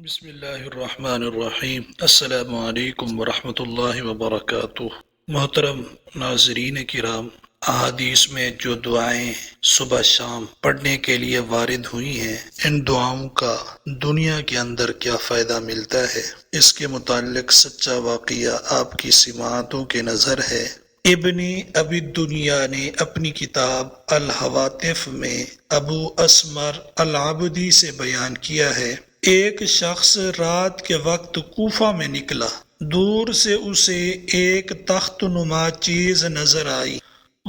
بسم اللہ الرحمن الرحیم۔ السلام علیکم ورحمۃ اللہ وبرکاتہ۔ محترم ناظرین کرام، احادیث میں جو دعائیں صبح شام پڑھنے کے لیے وارد ہوئی ہیں، ان دعاؤں کا دنیا کے اندر کیا فائدہ ملتا ہے، اس کے متعلق سچا واقعہ آپ کی سماعتوں کے نظر ہے۔ ابن ابی دنیا نے اپنی کتاب الہواتف میں ابو اسمر العبدی سے بیان کیا ہے، ایک شخص رات کے وقت کوفہ میں نکلا، دور سے اسے ایک تخت نما چیز نظر آئی۔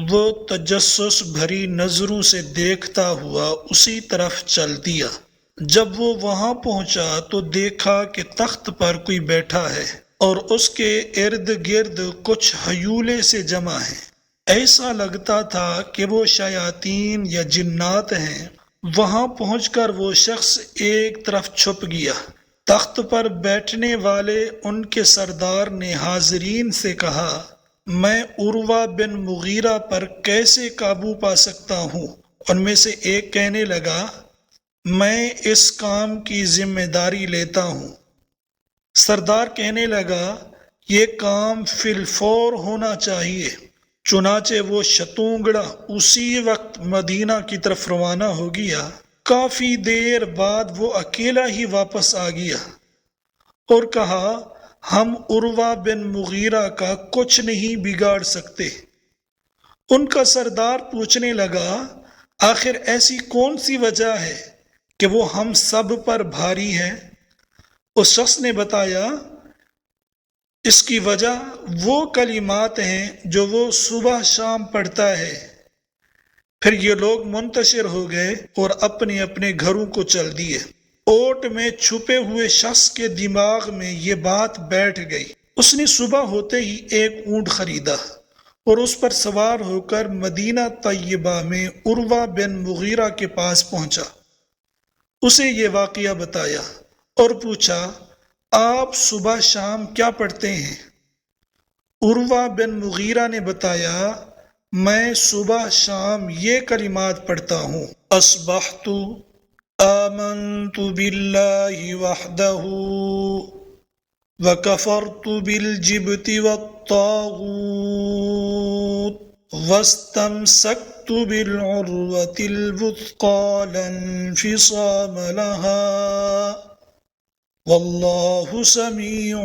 وہ تجسس بھری نظروں سے دیکھتا ہوا اسی طرف چل دیا۔ جب وہ وہاں پہنچا تو دیکھا کہ تخت پر کوئی بیٹھا ہے اور اس کے ارد گرد کچھ ہیولے سے جمع ہیں۔ ایسا لگتا تھا کہ وہ شیاطین یا جنات ہیں۔ وہاں پہنچ کر وہ شخص ایک طرف چھپ گیا۔ تخت پر بیٹھنے والے ان کے سردار نے حاضرین سے کہا، میں عروہ بن مغیرہ پر کیسے قابو پا سکتا ہوں؟ ان میں سے ایک کہنے لگا، میں اس کام کی ذمہ داری لیتا ہوں۔ سردار کہنے لگا، یہ کام فی الفور ہونا چاہیے۔ چنانچہ وہ شتونگڑا اسی وقت مدینہ کی طرف روانہ ہو گیا۔ کافی دیر بعد وہ اکیلا ہی واپس آ گیا اور کہا، ہم عروہ بن مغیرہ کا کچھ نہیں بگاڑ سکتے۔ ان کا سردار پوچھنے لگا، آخر ایسی کون سی وجہ ہے کہ وہ ہم سب پر بھاری ہے؟ اس شخص نے بتایا، اس کی وجہ وہ کلمات ہیں جو وہ صبح شام پڑھتا ہے۔ پھر یہ لوگ منتشر ہو گئے اور اپنے اپنے گھروں کو چل دیے۔ اوٹ میں چھپے ہوئے شخص کے دماغ میں یہ بات بیٹھ گئی۔ اس نے صبح ہوتے ہی ایک اونٹ خریدا اور اس پر سوار ہو کر مدینہ طیبہ میں عروہ بن مغیرہ کے پاس پہنچا۔ اسے یہ واقعہ بتایا اور پوچھا، آپ صبح شام کیا پڑھتے ہیں؟ عروہ بن مغیرہ نے بتایا، میں صبح شام یہ کلمات پڑھتا ہوں، اصبحت آمنت باللہ وحدہ وکفرت بالجبت والطاغوت واستمسکت بالعروة الوثقى لا انفصام لها واللہ سمیع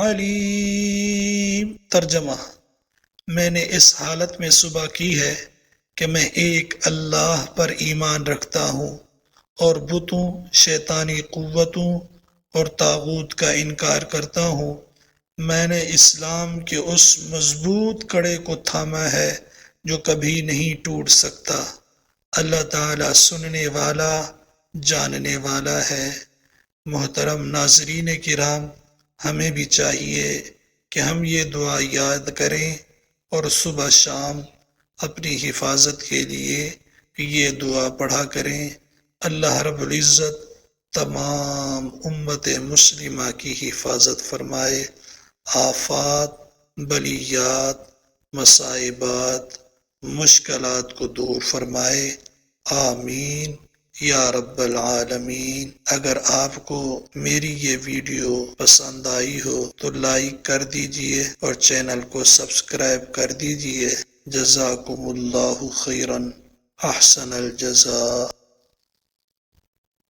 علیم۔ ترجمہ، میں نے اس حالت میں صبح کی ہے کہ میں ایک اللہ پر ایمان رکھتا ہوں اور بتوں، شیطانی قوتوں اور طاغوت کا انکار کرتا ہوں۔ میں نے اسلام کے اس مضبوط کڑے کو تھاما ہے جو کبھی نہیں ٹوٹ سکتا۔ اللہ تعالیٰ سننے والا، جاننے والا ہے۔ محترم ناظرین کرام، ہمیں بھی چاہیے کہ ہم یہ دعا یاد کریں اور صبح شام اپنی حفاظت کے لیے یہ دعا پڑھا کریں۔ اللہ رب العزت تمام امت مسلمہ کی حفاظت فرمائے، آفات، بلیات، مصائبات، مشکلات کو دور فرمائے، آمین یا رب العالمین۔ اگر آپ کو میری یہ ویڈیو پسند آئی ہو تو لائک کر دیجئے اور چینل کو سبسکرائب کر دیجئے۔ جزاکم اللہ خیرا، احسن الجزاء۔